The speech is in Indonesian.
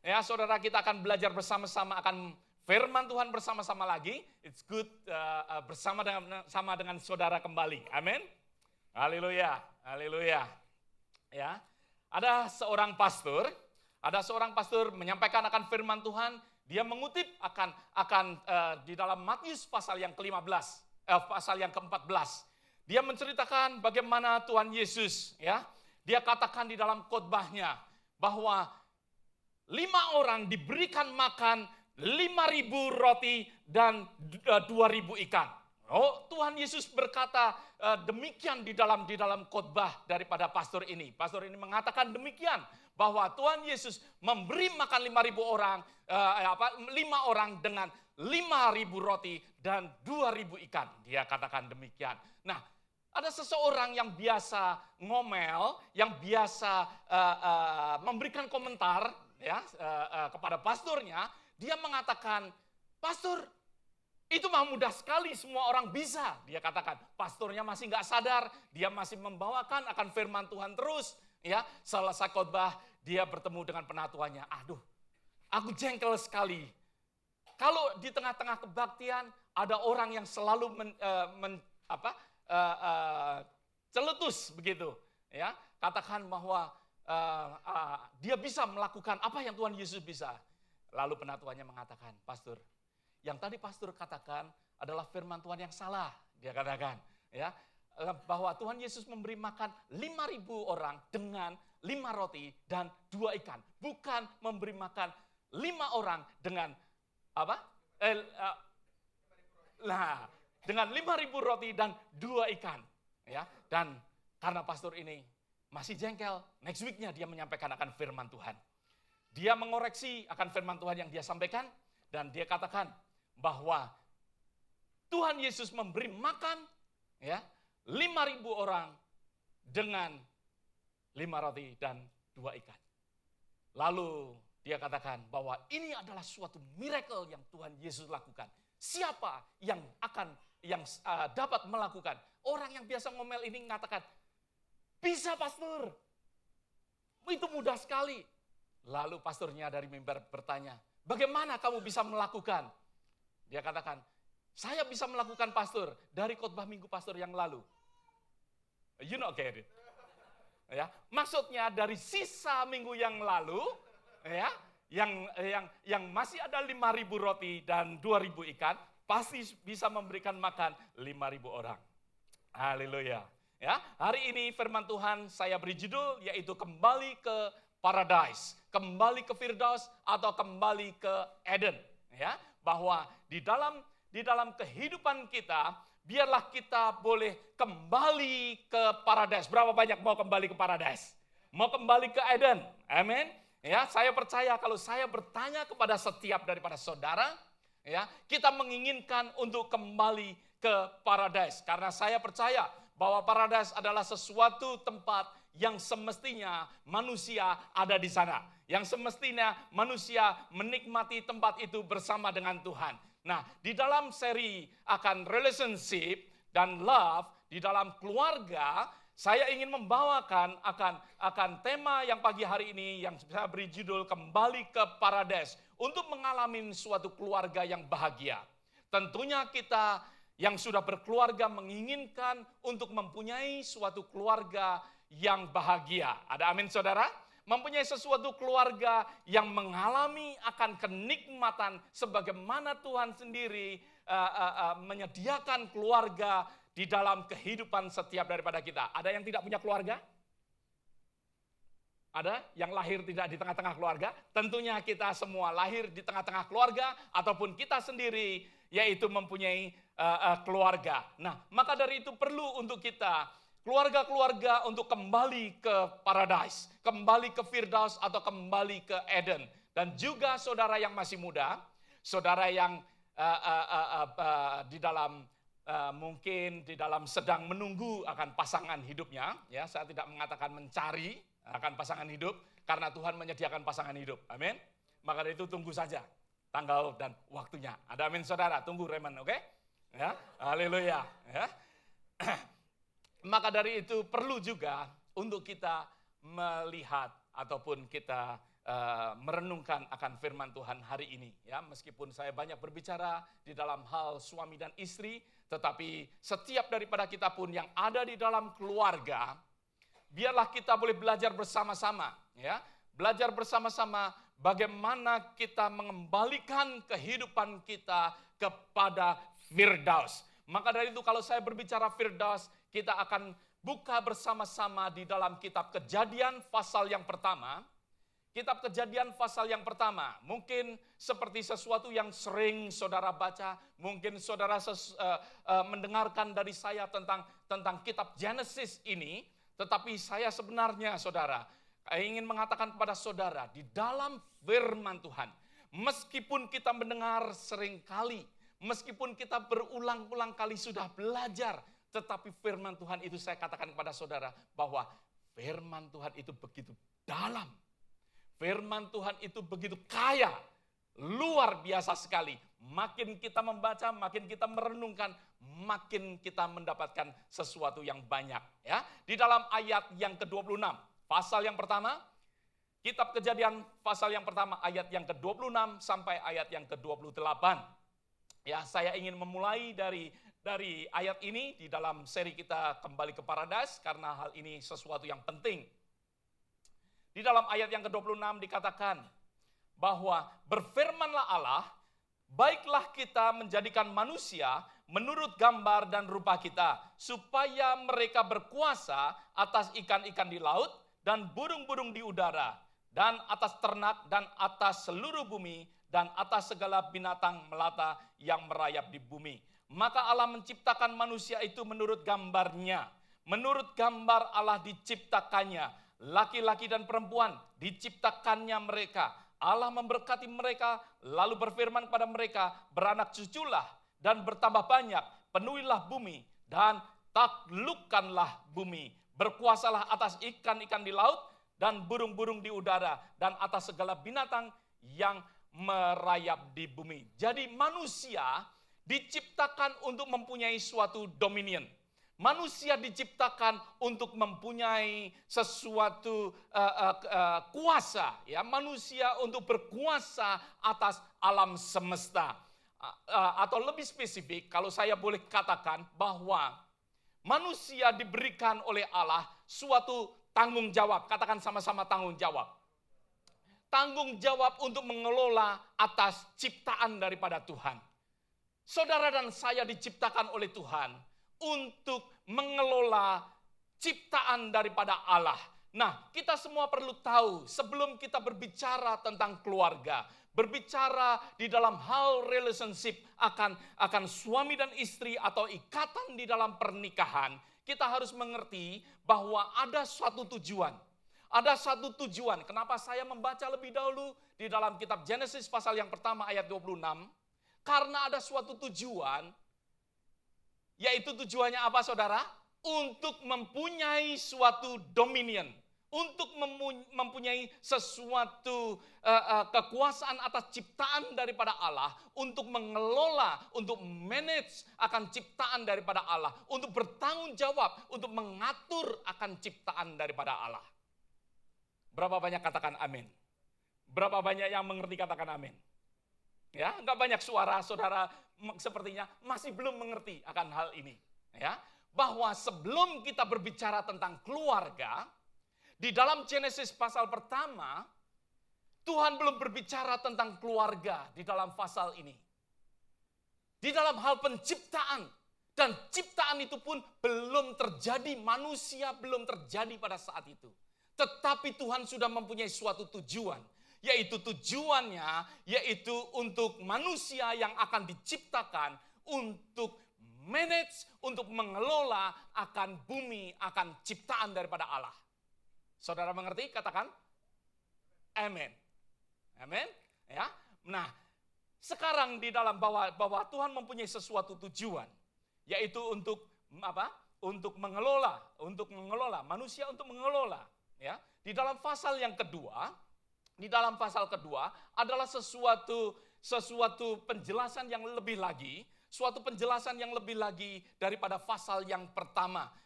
Ya, saudara, kita akan belajar bersama-sama akan firman Tuhan bersama-sama lagi. It's good bersama dengan saudara kembali. Amin. Haleluya. Haleluya. Ya. Ada seorang pastor menyampaikan akan firman Tuhan. Dia mengutip akan di dalam Matius pasal yang ke-15, pasal yang ke-14. Dia menceritakan bagaimana Tuhan Yesus, ya, dia katakan di dalam khotbahnya bahwa 5 orang diberikan makan 5.000 roti dan 2.000 ikan. Oh, Tuhan Yesus berkata demikian di dalam khotbah daripada pastor ini. Pastor ini mengatakan demikian bahwa Tuhan Yesus memberi makan 5.000 orang, 5 orang dengan 5.000 roti dan 2.000 ikan. Dia katakan demikian. Nah, ada seseorang yang biasa ngomel, yang biasa memberikan komentar, ya, kepada pastornya. Dia mengatakan, pastor, itu mah mudah sekali, semua orang bisa. Dia katakan, pastornya masih nggak sadar, dia masih membawakan akan firman Tuhan terus. Ya, selesai khotbah, dia bertemu dengan penatuannya. Aduh, aku jengkel sekali. Kalau di tengah-tengah kebaktian ada orang yang selalu celetus begitu, ya, katakan bahwa dia bisa melakukan apa yang Tuhan Yesus bisa. Lalu penatuannya mengatakan, pastor, yang tadi pastor katakan adalah firman Tuhan yang salah. Dia katakan, ya, bahwa Tuhan Yesus memberi makan 5.000 orang dengan 5 roti dan 2 ikan, bukan memberi makan 5 orang dengan apa? Dengan 5.000 roti dan 2 ikan, ya. Dan karena pastor ini masih jengkel, next week-nya dia menyampaikan akan firman Tuhan. Dia mengoreksi akan firman Tuhan yang dia sampaikan, dan dia katakan bahwa Tuhan Yesus memberi makan, ya, 5.000 orang dengan 5 roti dan 2 ikan. Lalu dia katakan bahwa ini adalah suatu miracle yang Tuhan Yesus lakukan. Siapa yang dapat melakukan? Orang yang biasa ngomel ini mengatakan, bisa pastor, itu mudah sekali. Lalu pastornya dari mimbar bertanya, bagaimana kamu bisa melakukan? Dia katakan, saya bisa melakukan pastor dari khotbah minggu pastor yang lalu. You not get it. Ya, maksudnya dari sisa minggu yang lalu, ya, yang masih ada 5.000 roti dan 2.000 ikan, pasti bisa memberikan makan 5.000 orang. Haleluya. Ya, hari ini firman Tuhan saya beri judul yaitu kembali ke paradise, kembali ke Firdaus atau kembali ke Eden, ya, bahwa di dalam kehidupan kita biarlah kita boleh kembali ke paradise. Berapa banyak mau kembali ke paradise? Mau kembali ke Eden? Amin. Ya, saya percaya kalau saya bertanya kepada setiap daripada saudara, ya, kita menginginkan untuk kembali ke paradise karena saya percaya bahwa paradise adalah sesuatu tempat yang semestinya manusia ada di sana. Yang semestinya manusia menikmati tempat itu bersama dengan Tuhan. Nah, di dalam seri akan relationship dan love, di dalam keluarga, saya ingin membawakan akan tema yang pagi hari ini yang saya beri judul kembali ke paradise untuk mengalami suatu keluarga yang bahagia. Tentunya kita yang sudah berkeluarga menginginkan untuk mempunyai suatu keluarga yang bahagia. Ada amin saudara? Mempunyai sesuatu keluarga yang mengalami akan kenikmatan sebagaimana Tuhan sendiri menyediakan keluarga di dalam kehidupan setiap daripada kita. Ada yang tidak punya keluarga? Ada yang lahir tidak di tengah-tengah keluarga? Tentunya kita semua lahir di tengah-tengah keluarga ataupun kita sendiri yaitu mempunyai keluarga. Nah, maka dari itu perlu untuk kita keluarga-keluarga untuk kembali ke paradise, kembali ke Firdaus atau kembali ke Eden. Dan juga saudara yang masih muda, saudara yang mungkin di dalam sedang menunggu akan pasangan hidupnya, ya, saya tidak mengatakan mencari akan pasangan hidup karena Tuhan menyediakan pasangan hidup. Amin. Maka dari itu tunggu saja tanggal dan waktunya. Ada amin saudara, tunggu Raymond, oke? Ya, haleluya, ya. Maka dari itu perlu juga untuk kita melihat ataupun kita merenungkan akan firman Tuhan hari ini. Ya, meskipun saya banyak berbicara di dalam hal suami dan istri, tetapi setiap daripada kita pun yang ada di dalam keluarga, biarlah kita boleh belajar bersama-sama, ya, belajar bersama-sama bagaimana kita mengembalikan kehidupan kita kepada Firdaus. Maka dari itu kalau saya berbicara Firdaus, kita akan buka bersama-sama di dalam kitab Kejadian pasal yang pertama. Kitab Kejadian pasal yang pertama, mungkin seperti sesuatu yang sering saudara baca, mungkin saudara mendengarkan dari saya tentang kitab Genesis ini, tetapi saya sebenarnya saudara ingin mengatakan kepada saudara, di dalam firman Tuhan, meskipun kita mendengar seringkali, meskipun kita berulang-ulang kali sudah belajar, tetapi firman Tuhan itu saya katakan kepada saudara bahwa firman Tuhan itu begitu dalam. Firman Tuhan itu begitu kaya, luar biasa sekali. Makin kita membaca, makin kita merenungkan, makin kita mendapatkan sesuatu yang banyak. Ya, di dalam ayat yang ke-26, pasal yang pertama, kitab Kejadian pasal yang pertama, ayat yang ke-26 sampai ayat yang ke-28. Ya, saya ingin memulai dari ayat ini di dalam seri kita Kembali ke Paradise, karena hal ini sesuatu yang penting. Di dalam ayat yang ke-26 dikatakan bahwa berfirmanlah Allah, baiklah kita menjadikan manusia menurut gambar dan rupa kita, supaya mereka berkuasa atas ikan-ikan di laut dan burung-burung di udara, dan atas ternak dan atas seluruh bumi, dan atas segala binatang melata yang merayap di bumi. Maka Allah menciptakan manusia itu menurut gambarnya. Menurut gambar Allah diciptakannya. Laki-laki dan perempuan diciptakannya mereka. Allah memberkati mereka, lalu berfirman kepada mereka, beranak cuculah dan bertambah banyak, penuhilah bumi dan taklukkanlah bumi. Berkuasalah atas ikan-ikan di laut dan burung-burung di udara dan atas segala binatang yang merayap di bumi. Jadi manusia diciptakan untuk mempunyai suatu dominion. Manusia diciptakan untuk mempunyai sesuatu kuasa, ya, manusia untuk berkuasa atas alam semesta. Atau lebih spesifik, kalau saya boleh katakan bahwa manusia diberikan oleh Allah suatu tanggung jawab. Katakan sama-sama tanggung jawab. Tanggung jawab untuk mengelola atas ciptaan daripada Tuhan. Saudara dan saya diciptakan oleh Tuhan untuk mengelola ciptaan daripada Allah. Nah, kita semua perlu tahu sebelum kita berbicara tentang keluarga, berbicara di dalam hal relationship akan suami dan istri atau ikatan di dalam pernikahan, kita harus mengerti bahwa ada suatu tujuan. Ada satu tujuan. Kenapa saya membaca lebih dahulu di dalam kitab Genesis pasal yang pertama ayat 26? Karena ada suatu tujuan. Yaitu tujuannya apa saudara? Untuk mempunyai suatu dominion. Untuk mempunyai sesuatu kekuasaan atas ciptaan daripada Allah. Untuk mengelola, untuk manage akan ciptaan daripada Allah. Untuk bertanggung jawab, untuk mengatur akan ciptaan daripada Allah. Berapa banyak katakan amin? Berapa banyak yang mengerti katakan amin? Ya, enggak banyak suara saudara sepertinya masih belum mengerti akan hal ini, ya. Bahwa sebelum kita berbicara tentang keluarga, di dalam Genesis pasal pertama, Tuhan belum berbicara tentang keluarga di dalam pasal ini. Di dalam hal penciptaan, dan ciptaan itu pun belum terjadi, manusia belum terjadi pada saat itu. Tetapi Tuhan sudah mempunyai suatu tujuan. Yaitu tujuannya, yaitu untuk manusia yang akan diciptakan untuk manage, untuk mengelola akan bumi, akan ciptaan daripada Allah. Saudara mengerti? Katakan amin. Amin. Ya. Nah, sekarang di dalam bahwa Tuhan mempunyai sesuatu tujuan, yaitu untuk apa? Untuk mengelola manusia, untuk mengelola. Ya. Di dalam pasal yang kedua. Di dalam pasal kedua adalah sesuatu penjelasan yang lebih lagi, suatu penjelasan yang lebih lagi daripada pasal yang pertama.